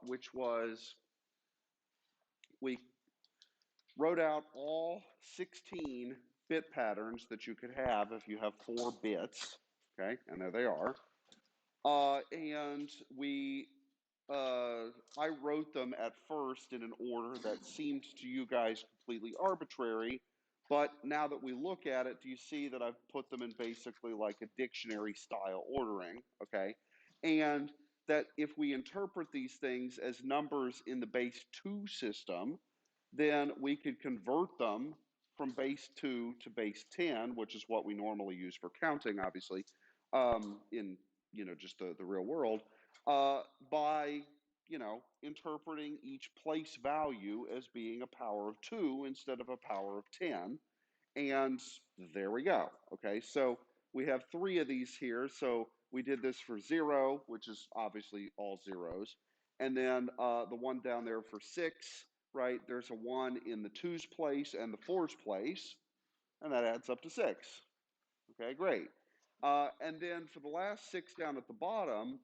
which was we wrote out all 16 bit patterns that you could have if you have 4 bits, okay, and there they are. And I wrote them at first in an order that seemed to you guys completely arbitrary, but now that we look at it, do you see that I've put them in basically like a dictionary style ordering, okay? And that if we interpret these things as numbers in the base 2 system, then we could convert them from base 2 to base 10, which is what we normally use for counting, obviously, in just the real world, by interpreting each place value as being a power of 2 instead of a power of 10. And there we go. Okay, so we have 3 of these here. So we did this for 0, which is obviously all zeros. And then the one down there for 6, right? There's a 1 in the 2's place and the 4's place, and that adds up to 6. Okay, great. And then for the last 6 down at the bottom,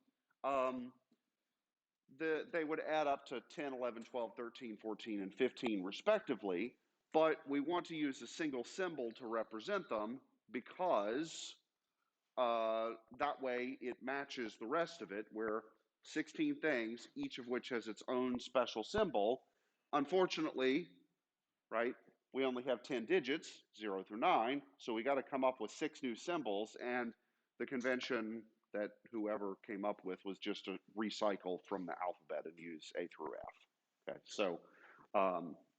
they would add up to 10, 11, 12, 13, 14, and 15 respectively, but we want to use a single symbol to represent them because that way it matches the rest of it, where 16 things, each of which has its own special symbol. Unfortunately, right, we only have 10 digits, 0 through 9, so we got to come up with 6 new symbols, and the convention that whoever came up with was just to recycle from the alphabet and use A through F. Okay, so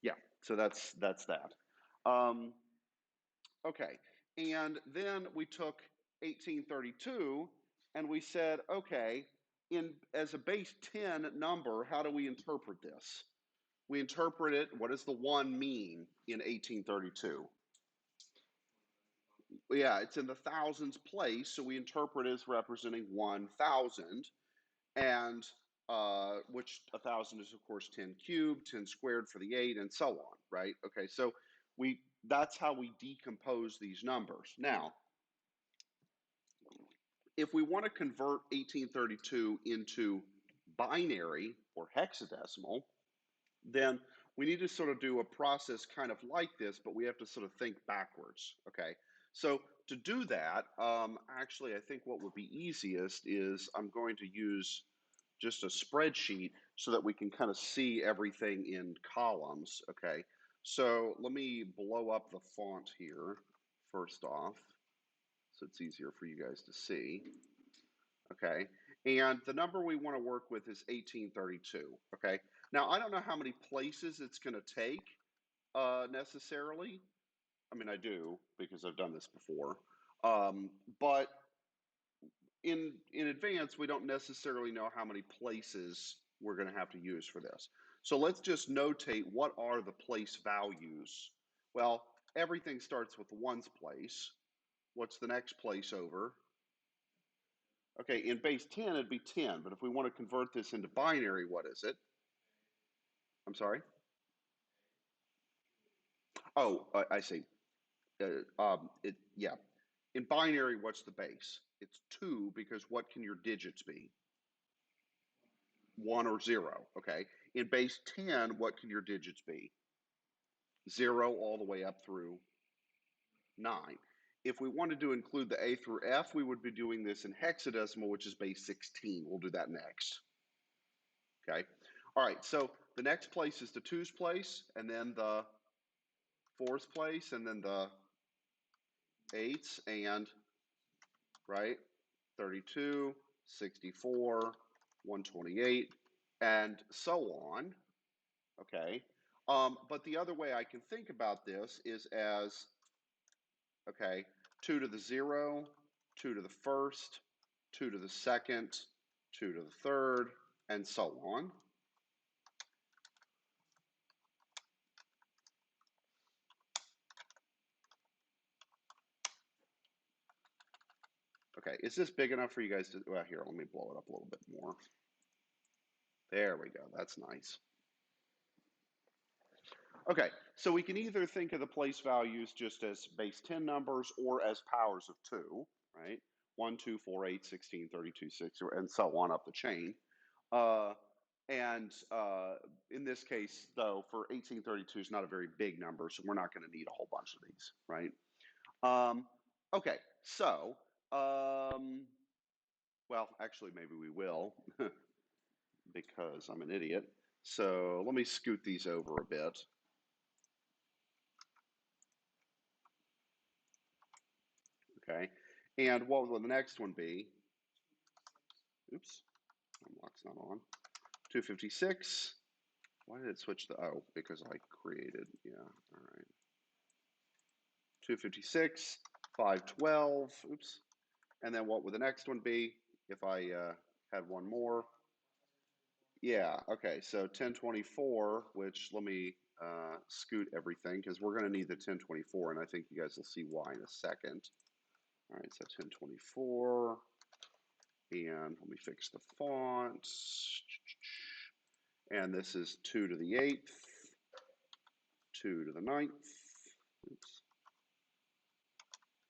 yeah, so that's that. Okay, and then we took 1832 and we said, okay, as a base 10 number, how do we interpret this? We interpret it, what does the 1 mean in 1832? Yeah, it's in the thousands place, so we interpret it as representing 1,000, and which 1,000 is of course 10 cubed, 10 squared for the 8, and so on, right? Okay, so that's how we decompose these numbers. Now, if we want to convert 1832 into binary or hexadecimal, then we need to sort of do a process kind of like this, but we have to sort of think backwards, okay? So to do that, actually, I think what would be easiest is I'm going to use just a spreadsheet so that we can kind of see everything in columns, okay? So let me blow up the font here first off, so it's easier for you guys to see. Okay, and the number we want to work with is 1832, okay? Now, I don't know how many places it's going to take necessarily. I mean, I do because I've done this before. But in advance, we don't necessarily know how many places we're going to have to use for this. So let's just notate what are the place values. Well, everything starts with the ones place. What's the next place over? Okay, in base 10, it'd be 10, but if we want to convert this into binary, what is it? I'm sorry? Oh, I see. Yeah. In binary, what's the base? It's 2, because what can your digits be? 1 or 0, okay? In base 10, what can your digits be? 0 all the way up through 9. If we wanted to include the A through F, we would be doing this in hexadecimal, which is base 16. We'll do that next. Okay. All right. So the next place is the 2's place, and then the 4's place, and then the 8's, and right, 32, 64, 128, and so on. Okay. But the other way I can think about this is as, okay, 2 to the 0, 2 to the 1st, 2 to the 2nd, 2 to the 3rd, and so on. Okay, is this big enough for you guys to, well, here, let me blow it up a little bit more. There we go, that's nice. Okay, so we can either think of the place values just as base 10 numbers or as powers of 2, right? 1, 2, 4, 8, 16, 32, 6, and so on up the chain. And in this case, though, for 1832 is not a very big number, so we're not going to need a whole bunch of these, right? Okay, so, well, actually, maybe we will, because I'm an idiot. So let me scoot these over a bit. Okay, and what will the next one be? Oops, unlock's not on. 256. Why did it switch the, oh, because I created, yeah, all right. 256, 512, oops. And then what would the next one be if I had one more? Yeah, okay, so 1024, which let me scoot everything because we're going to need the 1024, and I think you guys will see why in a second. All right, so 1024, and let me fix the font. And this is 2 to the 8th, 2 to the 9th, oops,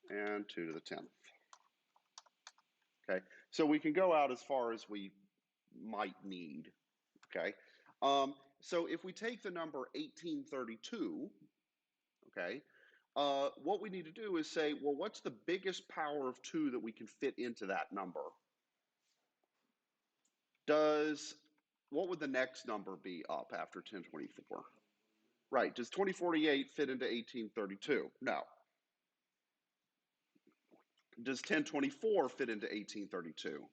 and 2 to the 10th. Okay, so we can go out as far as we might need, okay? So if we take the number 1832, okay, what we need to do is say, well, what's the biggest power of 2 that we can fit into that number? What would the next number be up after 1024? Right, does 2048 fit into 1832? No. Does 1024 fit into 1832?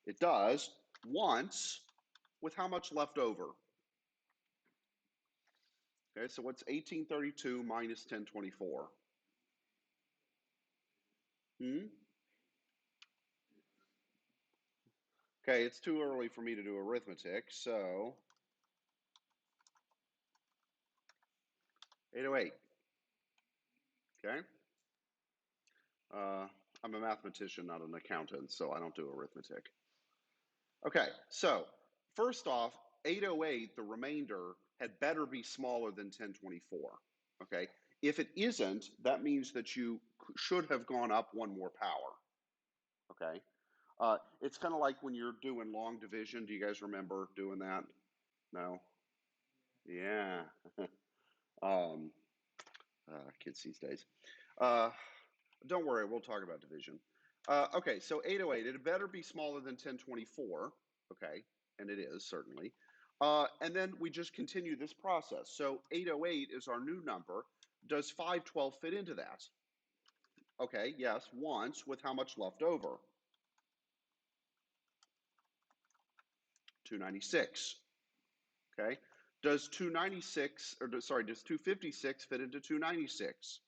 It does, once, with how much left over? Okay, so what's 1832 minus 1024? Okay, it's too early for me to do arithmetic, so 808. Okay. I'm a mathematician, not an accountant, so I don't do arithmetic. Okay, so first off, 808, the remainder, had better be smaller than 1024. Okay, if it isn't, that means that you should have gone up one more power. Okay, it's kind of like when you're doing long division. Do you guys remember doing that? No? Yeah. Kids these days. Don't worry, we'll talk about division. Okay, so 808, it better be smaller than 1024, okay, and it is, certainly. And then we just continue this process. So 808 is our new number. Does 512 fit into that? Okay, yes, once, with how much left over? 296, okay? Does 296, or sorry, does 256 fit into 296?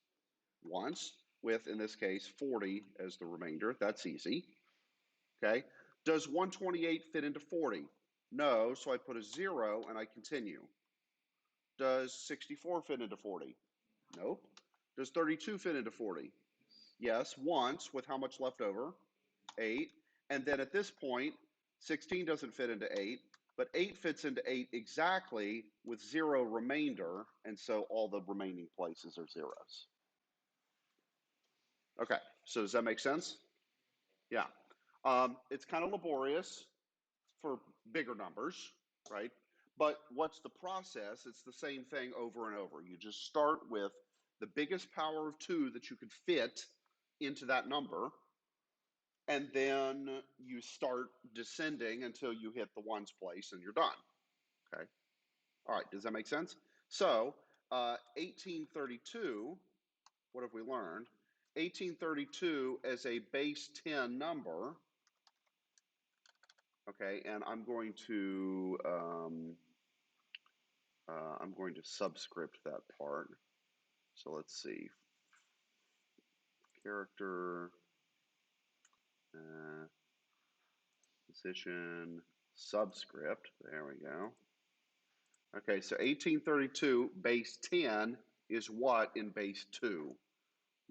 Once, with, in this case, 40 as the remainder. That's easy. Okay. Does 128 fit into 40? No, so I put a 0 and I continue. Does 64 fit into 40? Nope. Does 32 fit into 40? Yes, once, with how much left over? 8. And then at this point, 16 doesn't fit into 8, but 8 fits into 8 exactly with 0 remainder, and so all the remaining places are zeros. Okay, so does that make sense? Yeah. It's kind of laborious for bigger numbers, right? But what's the process? It's the same thing over and over. You just start with the biggest power of 2 that you could fit into that number, and then you start descending until you hit the ones place and you're done, okay? All right, does that make sense? So 1832, what have we learned? 1832 as a base 10 number, okay, and I'm going to subscript that part. So let's see, character, position, subscript, there we go. Okay, so 1832 base 10 is what in base 2?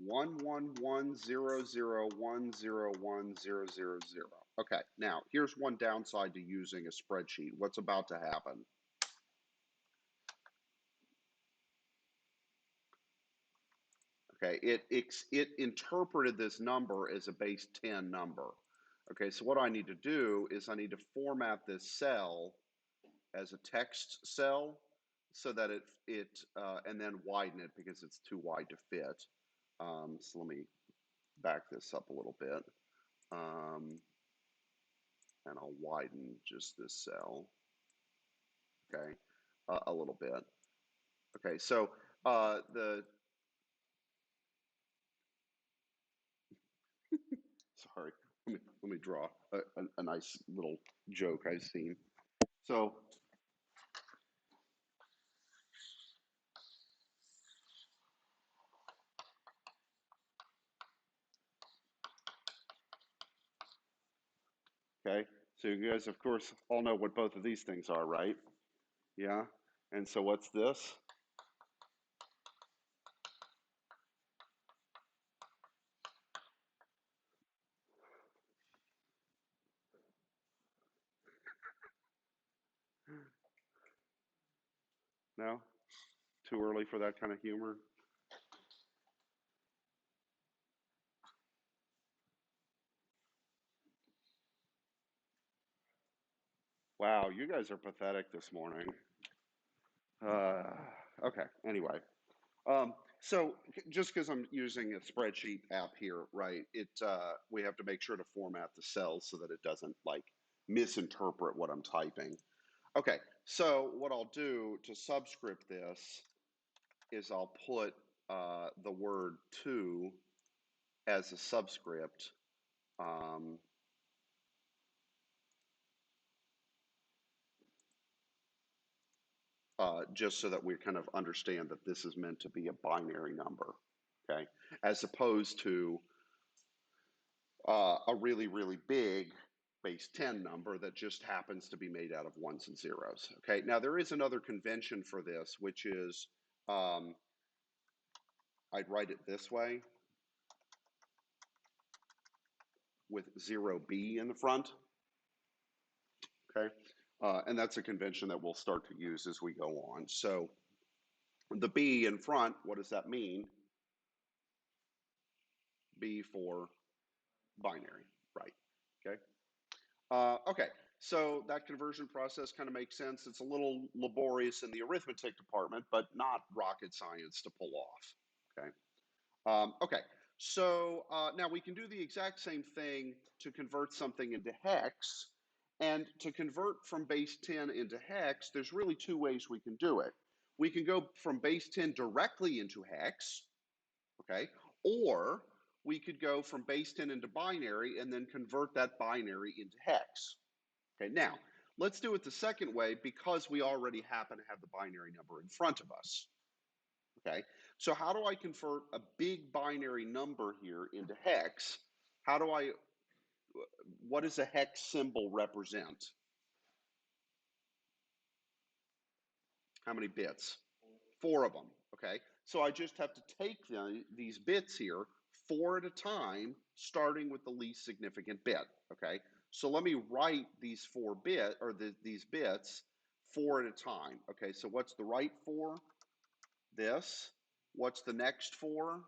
11100101010. Okay, now here's one downside to using a spreadsheet. What's about to happen? Okay, it interpreted this number as a base 10 number. Okay, so what I need to do is I need to format this cell as a text cell so that and then widen it because it's too wide to fit. So let me back this up a little bit. And I'll widen just this cell, okay, a little bit. Okay, so sorry, let me draw a nice little joke I've seen. So, okay, so you guys, of course, all know what both of these things are, right? Yeah, and so what's this? No? Too early for that kind of humor? Wow, you guys are pathetic this morning. Okay, anyway. So just because I'm using a spreadsheet app here, right? We have to make sure to format the cells so that it doesn't like misinterpret what I'm typing. Okay, so what I'll do to subscript this is I'll put the word to as a subscript. Um, just so that we kind of understand that this is meant to be a binary number, okay? As opposed to a really, really big base 10 number that just happens to be made out of ones and zeros, okay? Now, there is another convention for this, which is I'd write it this way with 0B in the front, okay? And that's a convention that we'll start to use as we go on. So the B in front, what does that mean? B for binary, right? Okay. Okay, so that conversion process kind of makes sense. It's a little laborious in the arithmetic department, but not rocket science to pull off. Okay. Okay. So now we can do the exact same thing to convert something into hex. And to convert from base 10 into hex, there's really two ways we can do it. We can go from base 10 directly into hex, okay? Or we could go from base 10 into binary and then convert that binary into hex. Okay, now let's do it the second way because we already happen to have the binary number in front of us. Okay, so how do I convert a big binary number here into hex? What does a hex symbol represent? How many bits? 4 of them. Okay, so I just have to take these bits here 4 at a time, starting with the least significant bit. Okay, so let me write these these bits 4 at a time. Okay, so what's the right 4? This. What's the next 4?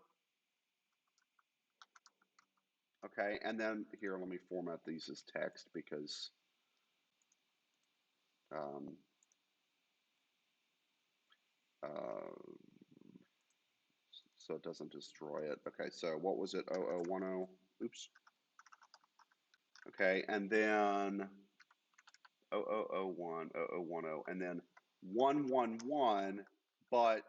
Okay, and then here, let me format these as text because um, uh, so it doesn't destroy it. Okay, so what was it? 0010. Oops. Okay, and then 0001, 0010, and then 111. But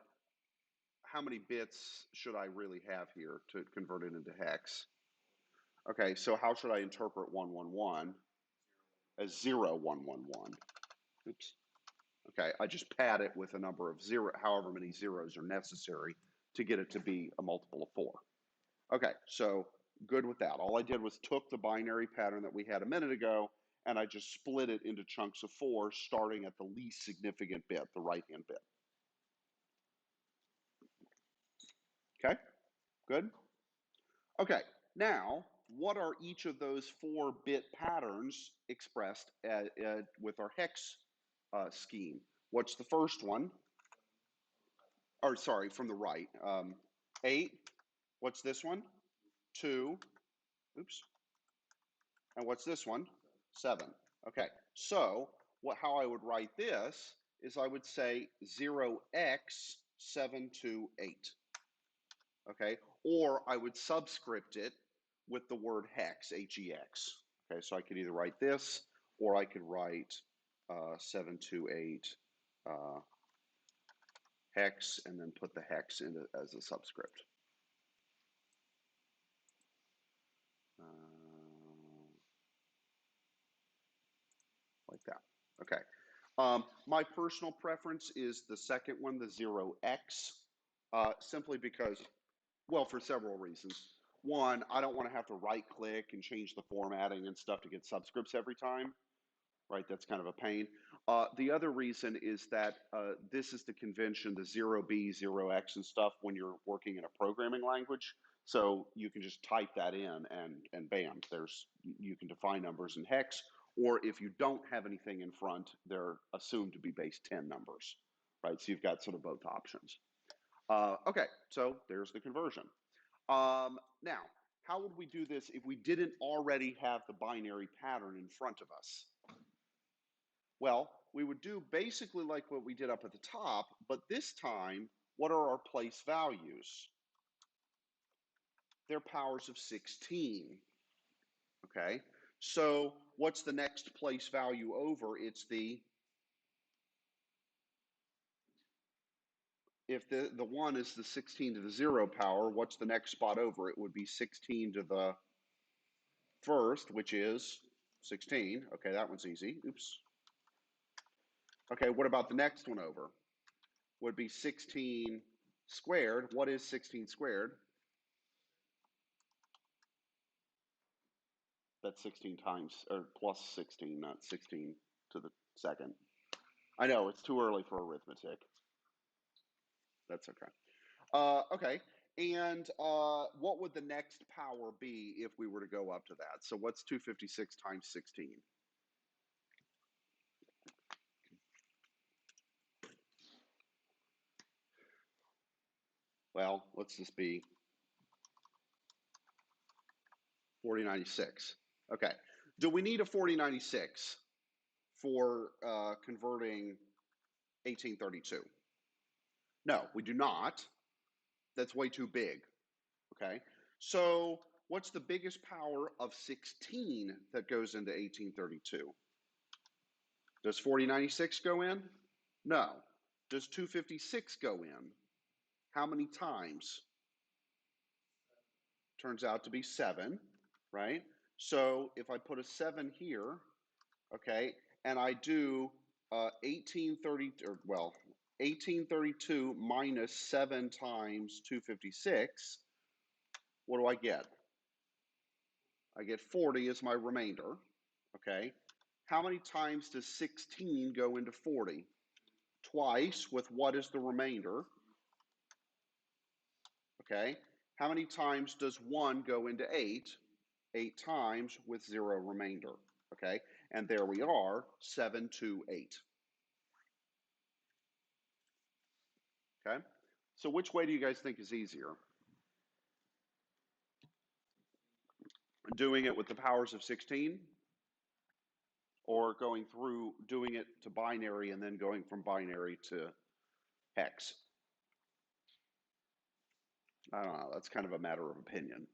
how many bits should I really have here to convert it into hex? Okay, so how should I interpret 111? As 0111. Oops. Okay, I just pad it with a number of however many zeros are necessary to get it to be a multiple of 4. Okay, so good with that. All I did was took the binary pattern that we had a minute ago and I just split it into chunks of 4, starting at the least significant bit, the right-hand bit. Okay, good. Okay, now what are each of those 4-bit patterns expressed with our hex scheme? What's the first one? Or sorry, from the right. 8. What's this one? 2. Oops. And what's this one? 7. Okay, so how I would write this is I would say 0x728. Okay, or I would subscript it with the word hex, H-E-X. Okay, so I could either write this, or I could write 728 hex, and then put the hex in as a subscript. Like that. Okay. My personal preference is the second one, the 0x, simply because, well, for several reasons. One, I don't want to have to right click and change the formatting and stuff to get subscripts every time, right? That's kind of a pain. The other reason is that this is the convention, the 0b, 0x and stuff when you're working in a programming language. So you can just type that in and bam, you can define numbers in hex, or if you don't have anything in front, they're assumed to be base 10 numbers, right? So you've got sort of both options. Okay, so there's the conversion. Now, how would we do this if we didn't already have the binary pattern in front of us? Well, we would do basically like what we did up at the top, but this time, what are our place values? They're powers of 16. Okay, so what's the next place value over? It's if the 1 is the 16 to the 0 power, what's the next spot over? It would be 16 to the first, which is 16. Okay, that one's easy. Oops. Okay, what about the next one over? Would be 16 squared. What is 16 squared? That's 16 times, or plus 16, not 16 to the second. I know, it's too early for arithmetic. That's okay. Okay, and what would the next power be if we were to go up to that? So what's 256 times 16? Well, let's just be 4096. Okay, do we need a 4096 for converting 1832? No, we do not. That's way too big. Okay, so what's the biggest power of 16 that goes into 1832? Does 4096 go in? No. Does 256 go in? How many times? Turns out to be 7, right? So if I put a 7 here, okay, and I do 1832 minus 7 times 256, what do I get? I get 40 as my remainder, okay? How many times does 16 go into 40? Twice, with what is the remainder? Okay. How many times does 1 go into 8? 8 times with 0 remainder. Okay. And there we are, 728. Okay. So which way do you guys think is easier? Doing it with the powers of 16? Or going through doing it to binary and then going from binary to hex? I don't know. That's kind of a matter of opinion.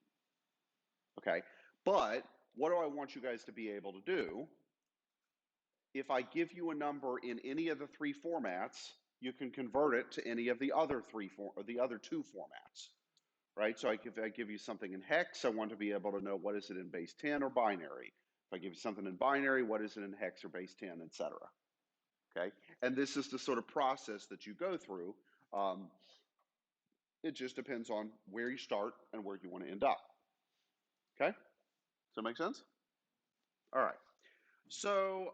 Okay. But what do I want you guys to be able to do? If I give you a number in any of the 3 formats, you can convert it to any of the other 2 formats, right? So if I give you something in hex, I want to be able to know what is it in base 10 or binary. If I give you something in binary, what is it in hex or base 10, etc. Okay, and this is the sort of process that you go through. It just depends on where you start and where you want to end up. Okay, does that make sense? All right. So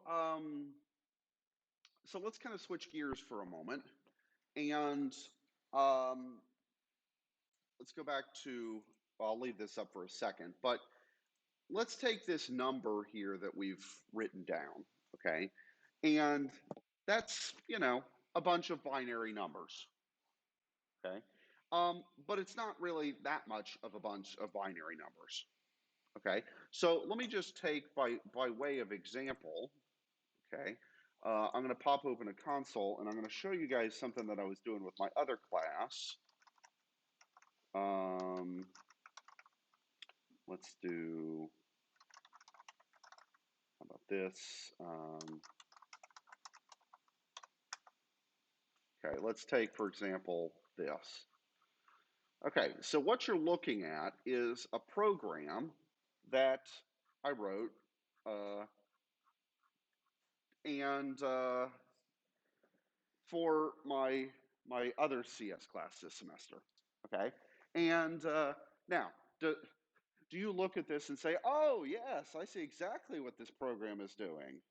so let's kind of switch gears for a moment, and let's go back to, well, I'll leave this up for a second, but let's take this number here that we've written down, okay? And that's, a bunch of binary numbers, okay? But it's not really that much of a bunch of binary numbers, okay? So let me just take, by way of example, okay? I'm going to pop open a console, and I'm going to show you guys something that I was doing with my other class. Let's do, how about this? Okay, let's take, for example, this. Okay, so what you're looking at is a program that I wrote, and for my other CS class this semester. Okay, and now do you look at this and say, "Oh yes, I see exactly what this program is doing"?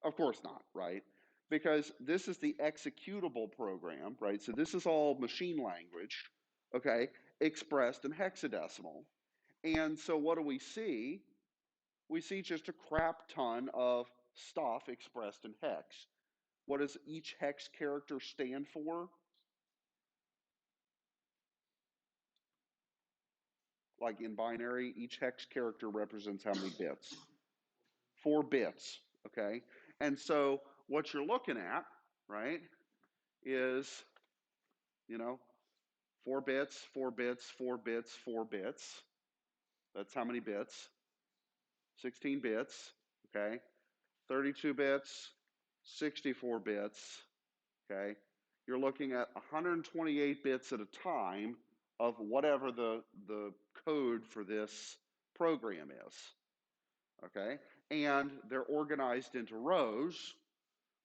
Of course not, right? Because this is the executable program, right? So this is all machine language, okay, expressed in hexadecimal. And so what do we see? We see just a crap ton of stuff expressed in hex. What does each hex character stand for? Like in binary, each hex character represents how many bits? 4 bits, okay? And so what you're looking at, right, is, you know, 4 bits, 4 bits, 4 bits, 4 bits. That's how many bits? 16 bits, okay? 32 bits, 64 bits, okay? You're looking at 128 bits at a time of whatever the code for this program is, okay? And they're organized into rows,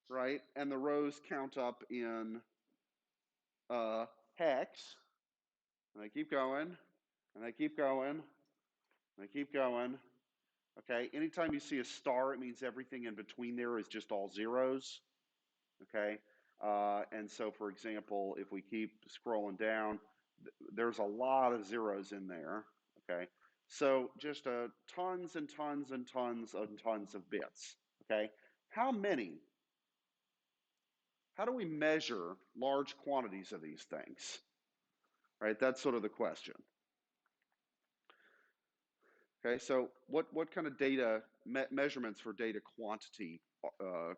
right? And the rows count up in hex, and they keep going, and they keep going, and they keep going. Okay, anytime you see a star, it means everything in between there is just all zeros. Okay, and so for example, if we keep scrolling down, there's a lot of zeros in there. Okay, so just tons and tons and tons and tons of bits. Okay, how many? How do we measure large quantities of these things? Right, that's sort of the question. Okay, so what kind of data measurements for data quantity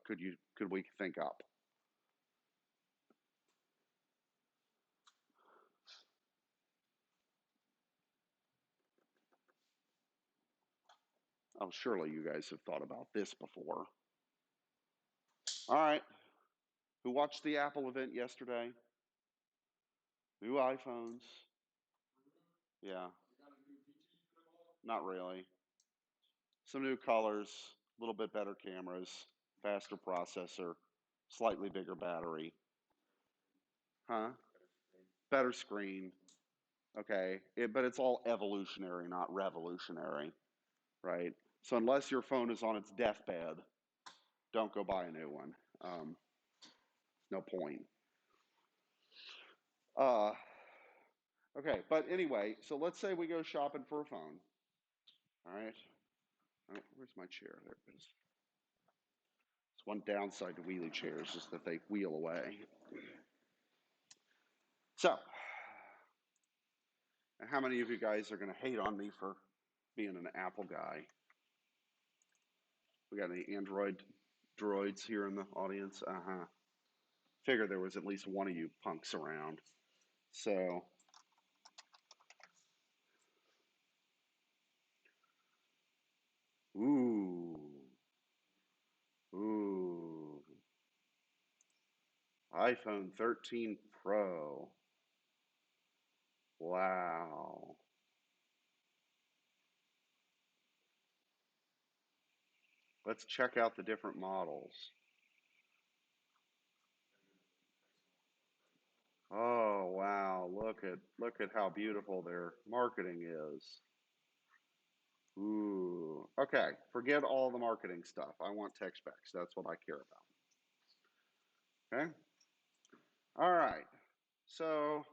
could we think up? Oh, surely you guys have thought about this before. All right, who watched the Apple event yesterday? New iPhones? Yeah, not really. Some new colors, a little bit better cameras, faster processor, slightly bigger battery. Huh? Better screen. Okay, but it's all evolutionary, not revolutionary, right? So unless your phone is on its deathbed, don't go buy a new one. No point. Okay, but anyway, so let's say we go shopping for a phone. All right. All right, where's my chair? There it is. It's one downside to wheelie chairs is that they wheel away. So, how many of you guys are going to hate on me for being an Apple guy? We got any Android droids here in the audience? Uh-huh. Figure there was at least one of you punks around. So, ooh, ooh, iPhone 13 Pro. Wow. Let's check out the different models. Oh wow, look at how beautiful their marketing is. Ooh. Okay, forget all the marketing stuff. I want tech specs. That's what I care about. Okay? All right. So,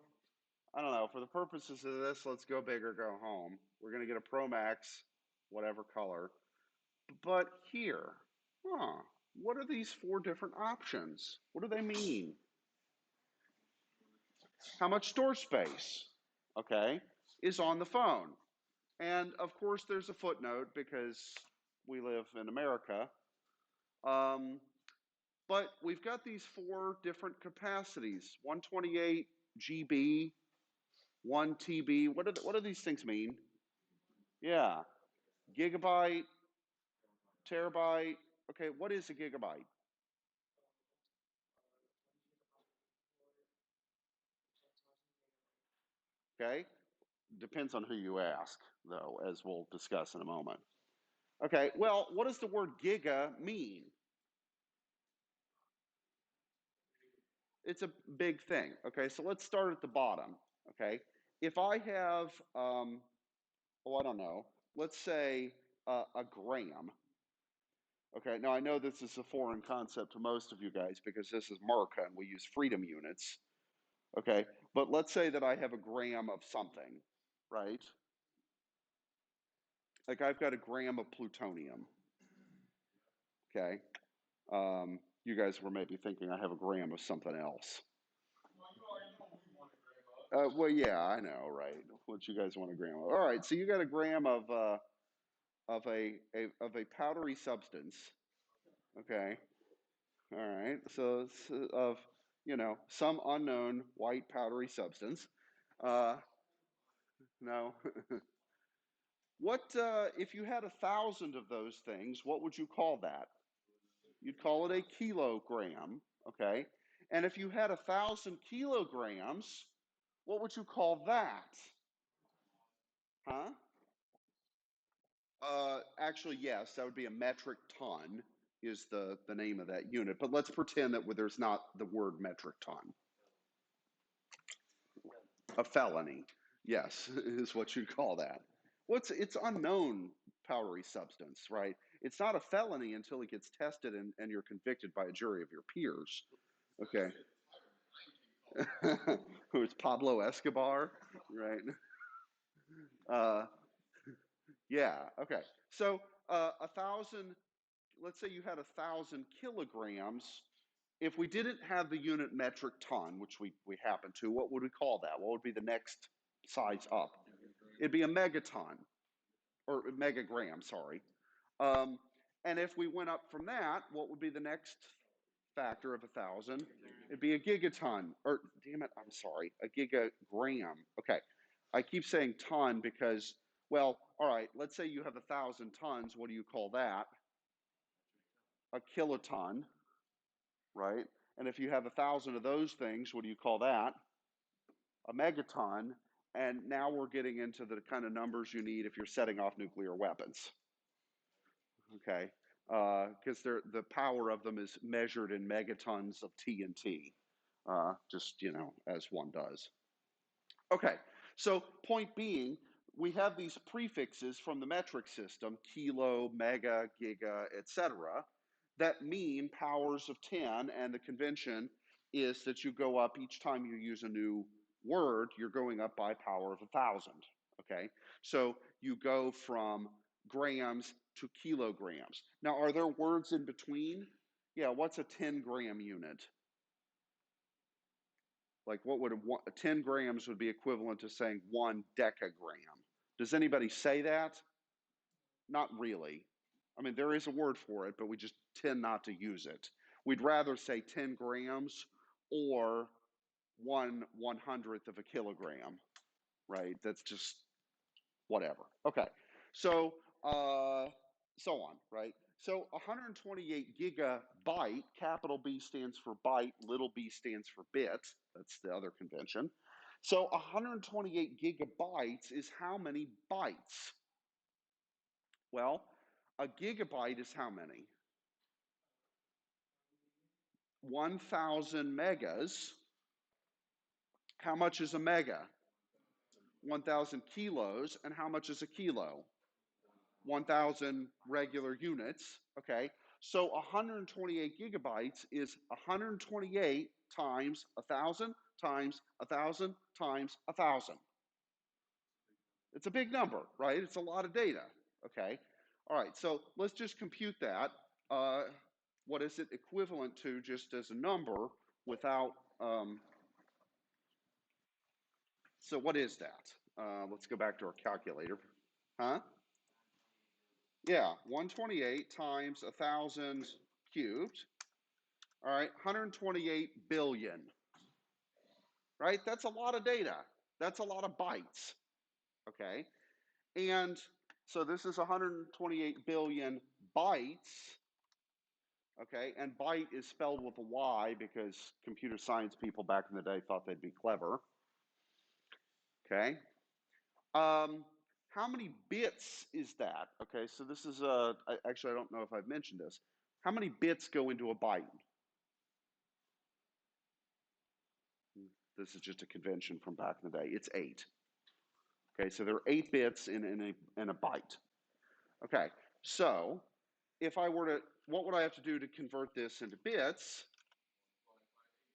I don't know, for the purposes of this, let's go big or go home. We're going to get a Pro Max, whatever color. But here, what are these 4 different options? What do they mean? How much storage space, okay, is on the phone? And of course, there's a footnote because we live in America. But we've got these 4 different capacities: 128 GB, 1 TB. What do these things mean? Yeah, gigabyte, terabyte. Okay, what is a gigabyte? Okay, depends on who you ask, though, as we'll discuss in a moment. Okay, well, what does the word giga mean? It's a big thing. Okay, so let's start at the bottom. Okay, if I have, I don't know, let's say a gram. Okay, now I know this is a foreign concept to most of you guys because this is Merca and we use freedom units. Okay, but let's say that I have a gram of something, right? Like I've got a gram of plutonium. Okay, you guys were maybe thinking I have a gram of something else. Well, yeah, I know, right? What you guys want a gram of? All right, so you got a gram of a powdery substance. Okay, all right. So it's of some unknown white powdery substance. Uh, no. What if you had 1,000 of those things? What would you call that? You'd call it a kilogram. Okay. And if you had 1,000 kilograms, what would you call that? Huh? Actually, yes, that would be a metric ton is the name of that unit. But let's pretend that there's not the word metric ton. A felony, yes, is what you'd call that. Well, it's unknown powdery substance, right? It's not a felony until it gets tested and you're convicted by a jury of your peers. Okay. Who's Pablo Escobar, right? Uh, yeah, okay. So 1,000, let's say you had 1,000 kilograms. If we didn't have the unit metric ton, which we happen to, what would we call that? What would be the next size up? It'd be a megaton, or megagram, sorry. Um, and if we went up from that, what would be the next factor of 1,000? It'd be a gigaton, or damn it, I'm sorry, a gigagram. Okay, I keep saying ton because, well, all right, let's say you have 1,000 tons. What do you call that? A kiloton, right? And if you have 1,000 of those things, what do you call that? A megaton. And now we're getting into the kind of numbers you need if you're setting off nuclear weapons. Okay, because the power of them is measured in megatons of TNT, just as one does. Okay, so point being, we have these prefixes from the metric system, kilo, mega, giga, etc., that mean powers of 10, and the convention is that you go up each time you use a new word, you're going up by power of 1,000. Okay, so you go from grams to kilograms. Now, are there words in between? Yeah, what's a 10-gram unit? Like what would 10 grams would be equivalent to saying 1 decagram. Does anybody say that? Not really. I mean, there is a word for it, but we just tend not to use it. We'd rather say 10 grams or 1/100th of a kilogram, right? That's just whatever. Okay, so so on, right? So 128 gigabyte, capital B stands for byte, little b stands for bit. That's the other convention. So 128 gigabytes is how many bytes? Well, a gigabyte is how many? 1,000 megas. How much is a mega? 1,000 kilos. And how much is a kilo? 1,000 regular units. Okay, so 128 gigabytes is 128 times 1,000 times 1,000 times 1,000. It's a big number, right? It's a lot of data. Okay, all right, so let's just compute that. What is it equivalent to just as a number without, so what is that? Let's go back to our calculator. Huh? Yeah, 128 times 1,000 cubed, all right, 128 billion, right? That's a lot of data. That's a lot of bytes, okay? And so this is 128 billion bytes, okay? And byte is spelled with a Y because computer science people back in the day thought they'd be clever, okay? How many bits is that? Okay, so this is actually, I don't know if I've mentioned this. How many bits go into a byte? This is just a convention from back in the day. It's 8. Okay, so there are 8 bits in a byte. Okay, so if I were to, what would I have to do to convert this into bits?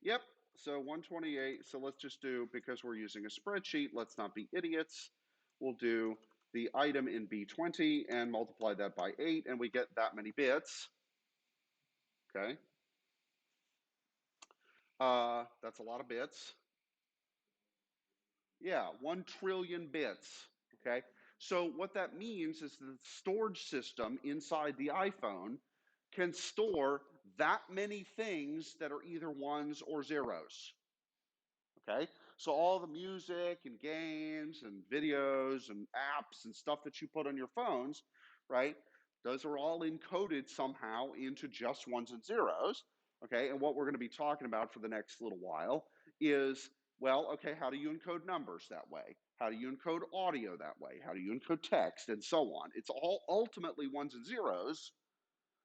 Yep, so 128, so let's just do, because we're using a spreadsheet, let's not be idiots. We'll do the item in B20 and multiply that by 8, and we get that many bits. Okay. That's a lot of bits. Yeah, 1 trillion bits. Okay. So what that means is the storage system inside the iPhone can store that many things that are either ones or zeros. Okay, so all the music and games and videos and apps and stuff that you put on your phones, right? Those are all encoded somehow into just ones and zeros. Okay, and what we're going to be talking about for the next little while is, well, okay, how do you encode numbers that way? How do you encode audio that way? How do you encode text and so on? It's all ultimately ones and zeros.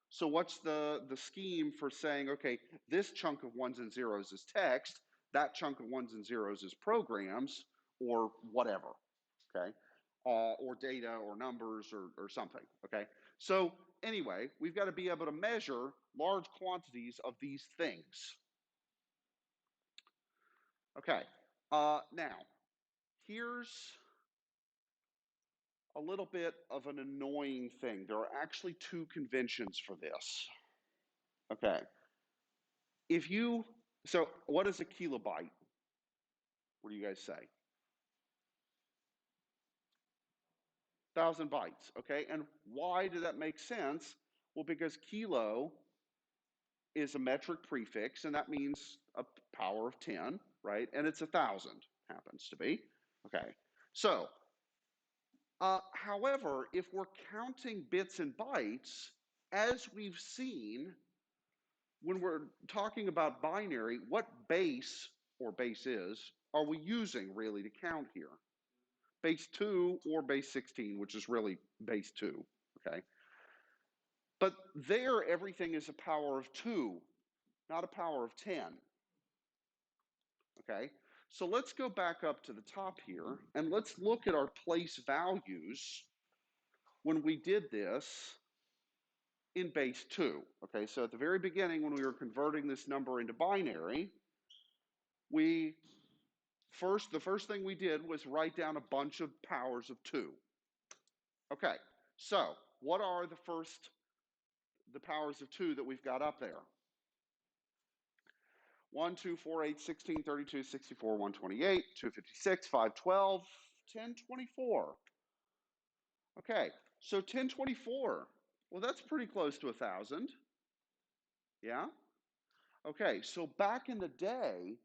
So what's the scheme for saying, okay, this chunk of ones and zeros is text, that chunk of ones and zeros is programs or whatever, okay? Or data or numbers or something, okay? So anyway, we've got to be able to measure large quantities of these things. Okay, now, here's a little bit of an annoying thing. There are actually 2 conventions for this, okay? If you, so what is a kilobyte? What do you guys say? 1,000 bytes, okay? And why did that make sense? Well, because kilo is a metric prefix, and that means a power of 10, right? And it's 1,000, happens to be, okay? So, however, if we're counting bits and bytes, as we've seen, when we're talking about binary, what base, or bases, are we using really to count here? Base 2 or base 16, which is really base 2, okay? But there, everything is a power of 2, not a power of 10, okay? So let's go back up to the top here, and let's look at our place values when we did this in base 2, okay? So at the very beginning, when we were converting this number into binary, the first thing we did was write down a bunch of powers of 2. Okay, so what are the powers of 2 that we've got up there? 1, 2, 4, 8, 16, 32, 64, 128, 256, 512, 1024. Okay, so 1024, well, that's pretty close to 1,000. Yeah? Okay, so back in the day,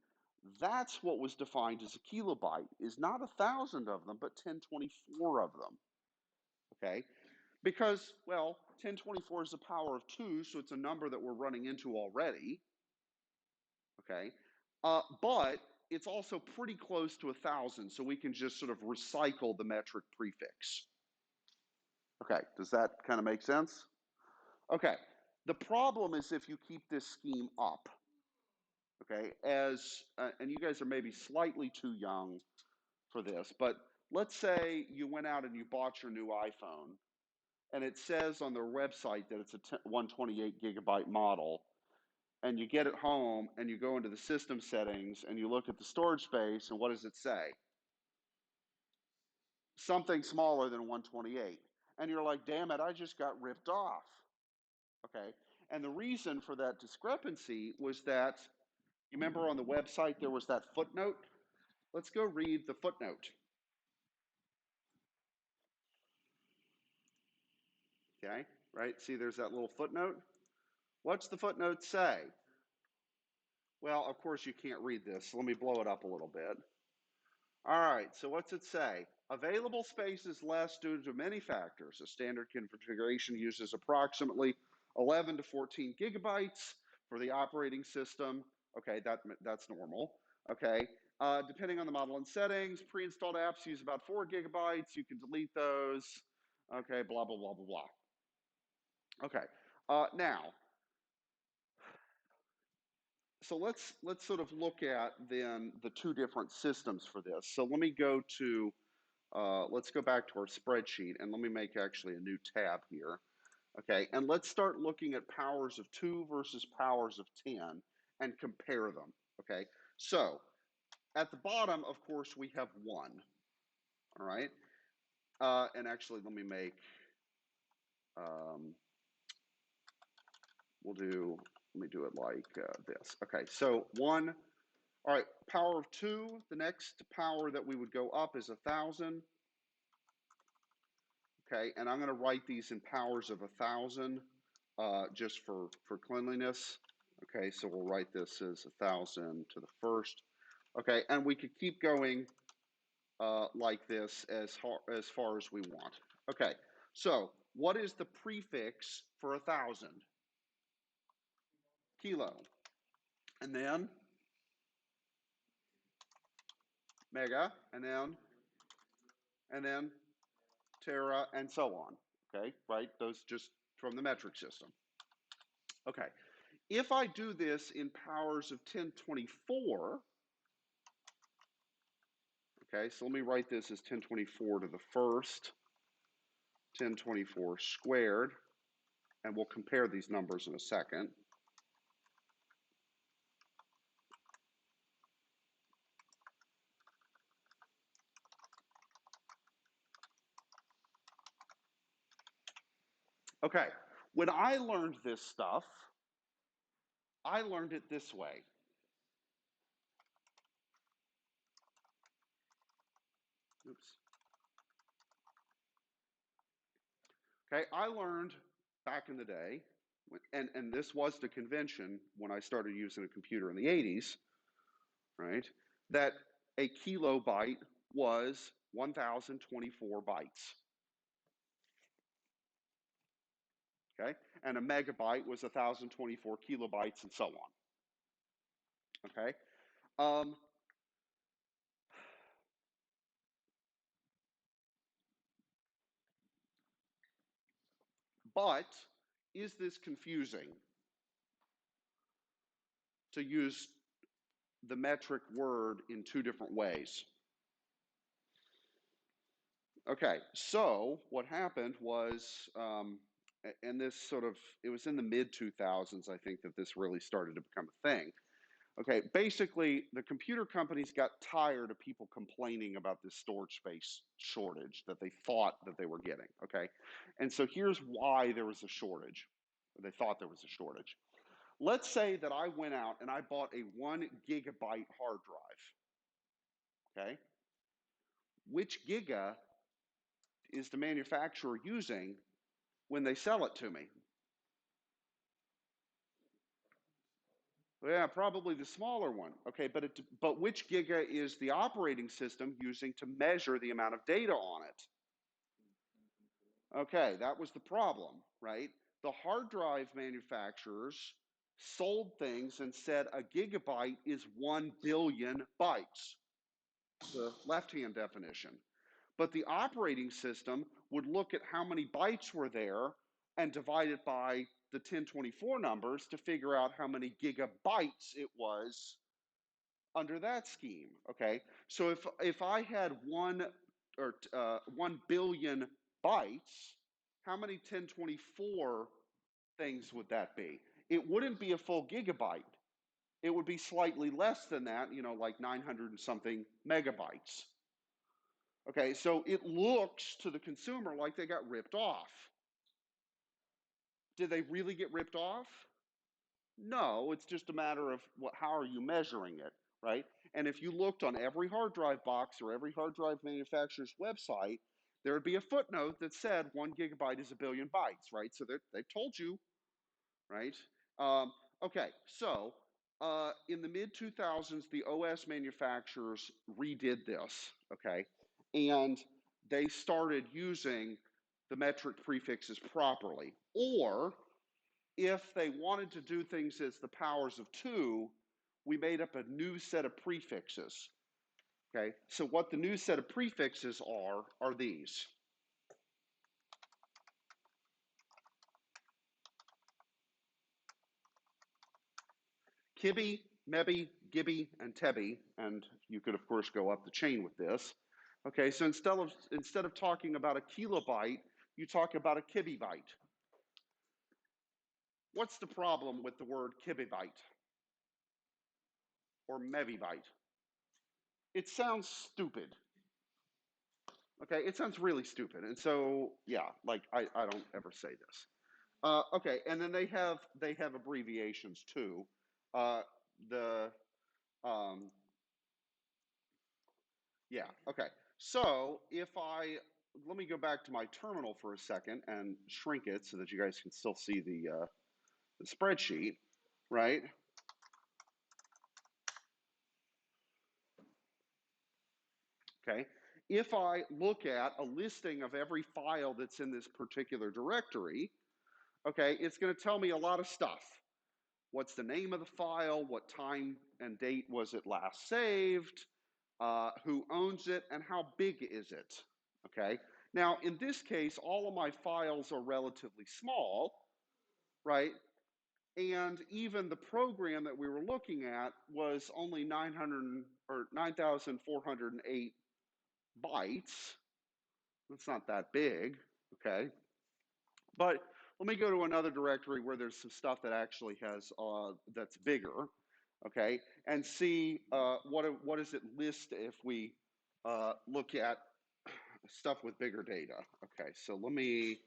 that's what was defined as a kilobyte, is not 1,000 of them, but 1024 of them. Okay? Because, well, 1024 is the power of 2, so it's a number that we're running into already. Okay, but it's also pretty close to 1,000, so we can just sort of recycle the metric prefix. Okay, does that kind of make sense? Okay, the problem is if you keep this scheme up, okay, and you guys are maybe slightly too young for this, but let's say you went out and you bought your new iPhone, and it says on their website that it's a 128 gigabyte model, and you get it home and you go into the system settings and you look at the storage space, and what does it say? Something smaller than 128. And you're like, damn it, I just got ripped off. Okay. And the reason for that discrepancy was that, you remember on the website there was that footnote? Let's go read the footnote. Okay, right? See, there's that little footnote. What's the footnote say? Well, of course you can't read this, so let me blow it up a little bit. All right, so what's it say? Available space is less due to many factors. A standard configuration uses approximately 11 to 14 gigabytes for the operating system. Okay, that's normal. Okay, depending on the model and settings, pre-installed apps use about 4 gigabytes. You can delete those. Okay, blah, blah, blah, blah, blah. Okay, now, so let's sort of look at then the two different systems for this. So let me go to let's go back to our spreadsheet and let me make actually a new tab here. Okay, and let's start looking at powers of 2 versus powers of 10 and compare them. Okay, so at the bottom, of course, we have 1. All right, and actually, let me make, let me do it like this. Okay, so 1. All right, power of 2, the next power that we would go up is 1,000. Okay, and I'm going to write these in powers of 1,000 just for cleanliness. Okay, so we'll write this as 1,000 to the first. Okay, and we could keep going like this as far as we want. Okay, so what is the prefix for 1,000? Kilo. And then mega, and then tera, and so on. Okay, right? Those just from the metric system. Okay, if I do this in powers of 1024, okay, so let me write this as 1024 to the first, 1024 squared, and we'll compare these numbers in a second. Okay, when I learned this stuff, I learned it this way. Oops. Okay, I learned back in the day, and this was the convention when I started using a computer in the 80s, right, that a kilobyte was 1,024 bytes. Okay, and a megabyte was 1,024 kilobytes, and so on. Okay, but is this confusing to use the metric word in two different ways? Okay, so what happened was, and this sort of, it was in the mid 2000s, I think, that this really started to become a thing. Okay, basically, the computer companies got tired of people complaining about this storage space shortage that they thought that they were getting. Okay, and so here's why there was a shortage. They thought there was a shortage. Let's say that I went out and I bought a 1 gigabyte hard drive. Okay, which giga is the manufacturer using when they sell it to me? Yeah, probably the smaller one. Okay, but which giga is the operating system using to measure the amount of data on it? Okay, that was the problem, right? The hard drive manufacturers sold things and said a gigabyte is 1 billion bytes, the left-hand definition. But the operating system would look at how many bytes were there and divide it by the 1024 numbers to figure out how many gigabytes it was under that scheme. Okay, so if I had 1 billion bytes, how many 1024 things would that be? It wouldn't be a full gigabyte. It would be slightly less than that, you know, like 900 and something megabytes. Okay, so it looks to the consumer like they got ripped off. Did they really get ripped off? No, it's just a matter of how are you measuring it, right? And if you looked on every hard drive box or every hard drive manufacturer's website, there would be a footnote that said 1 gigabyte is a billion bytes, right? So they've told you, right? Okay, so in the mid-2000s, the OS manufacturers redid this, okay? And they started using the metric prefixes properly. Or if they wanted to do things as the powers of 2, we made up a new set of prefixes, okay? So what the new set of prefixes are these. Kibby, Mebby, Gibby, and Tebby, and you could of course go up the chain with this. Okay, so instead of talking about a kilobyte, you talk about a kibibyte. What's the problem with the word kibibyte or mebibyte? It sounds stupid. Okay, it sounds really stupid, and so yeah, like I don't ever say this. Okay, and then they have abbreviations too. The Yeah, okay. So if let me go back to my terminal for a second and shrink it so that you guys can still see the spreadsheet, right? Okay. If I look at a listing of every file that's in this particular directory, okay, it's going to tell me a lot of stuff. What's the name of the file? What time and date was it last saved? Who owns it? And how big is it? Okay. Now, in this case, all of my files are relatively small, right? And even the program that we were looking at was only 900 or 9,408 bytes. That's not that big, okay? But let me go to another directory where there's some stuff that actually has that's bigger, okay? And see what does it list if we look at stuff with bigger data. Okay, so let me.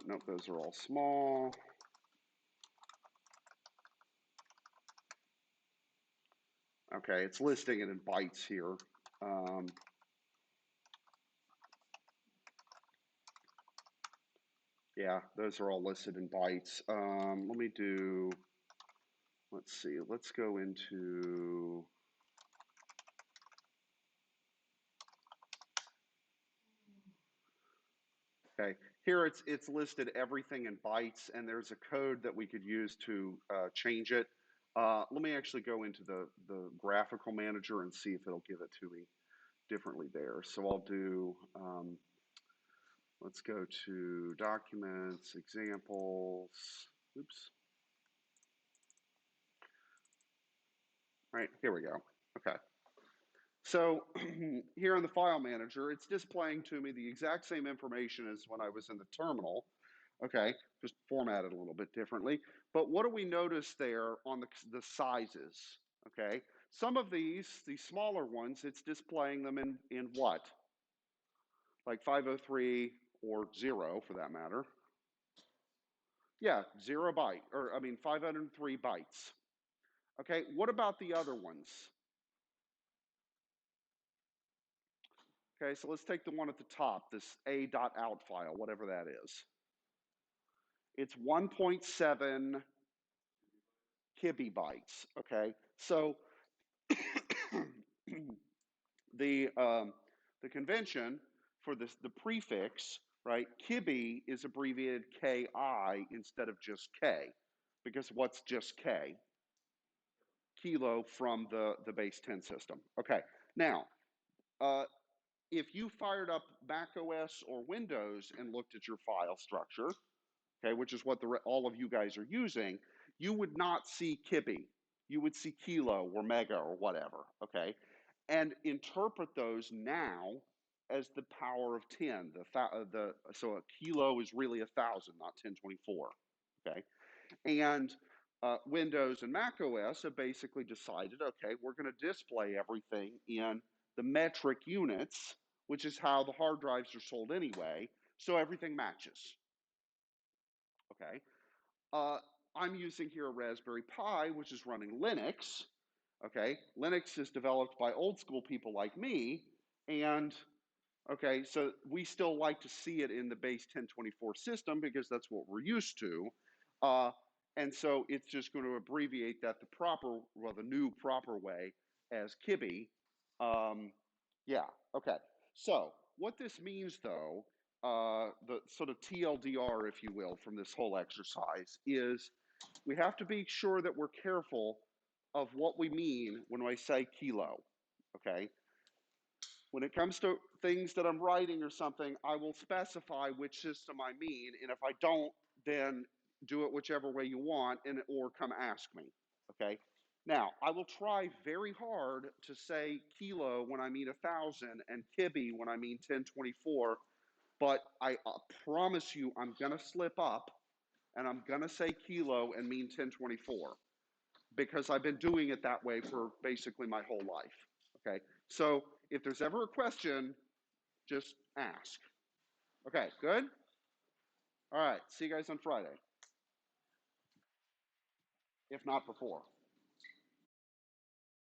Nope, those are all small. Okay, it's listing it in bytes here. Yeah, those are all listed in bytes. Let me do, let's see, let's go into, okay, here it's listed everything in bytes, and there's a code that we could use to change it. Let me actually go into the graphical manager and see if it'll give it to me differently there. So I'll do, let's go to documents, examples, oops. All right, here we go. Okay. So here in the file manager, it's displaying to me the exact same information as when I was in the terminal. Okay, just formatted a little bit differently. But what do we notice there on the sizes? Okay, some of these smaller ones, it's displaying them in what? Like 503 or 0 for that matter. Yeah, 0 byte, or I mean 503 bytes. Okay, what about the other ones? Okay, so let's take the one at the top, this a.out file, whatever that is. It's 1.7 kibibytes, okay? So the convention for this, the prefix, right, kibi is abbreviated ki instead of just k, because what's just k? Kilo from the base 10 system. Okay, now, if you fired up Mac OS or Windows and looked at your file structure, okay, which is what all of you guys are using, you would not see kibi. You would see kilo or mega or whatever, okay? And interpret those now as the power of 10. So a kilo is really 1,000, not 1024, okay? And Windows and Mac OS have basically decided, okay, we're going to display everything in the metric units, which is how the hard drives are sold anyway, so everything matches, okay? I'm using here a Raspberry Pi, which is running Linux, okay? Linux is developed by old school people like me, and Okay, so we still like to see it in the base 1024 system because that's what we're used to. Uh, and so it's just going to abbreviate that the new proper way as Kibbe. Yeah, okay. So what this means though, the sort of TLDR, if you will, from this whole exercise is we have to be sure that we're careful of what we mean when I say kilo, okay? When it comes to things that I'm writing or something, I will specify which system I mean, and if I don't, then do it whichever way you want, or come ask me, okay? Now, I will try very hard to say kilo when I mean 1,000 and Kibbe when I mean 1024, but I promise you I'm going to slip up and I'm going to say kilo and mean 1024 because I've been doing it that way for basically my whole life. Okay, so if there's ever a question, just ask. Okay, good? All right, see you guys on Friday, if not before.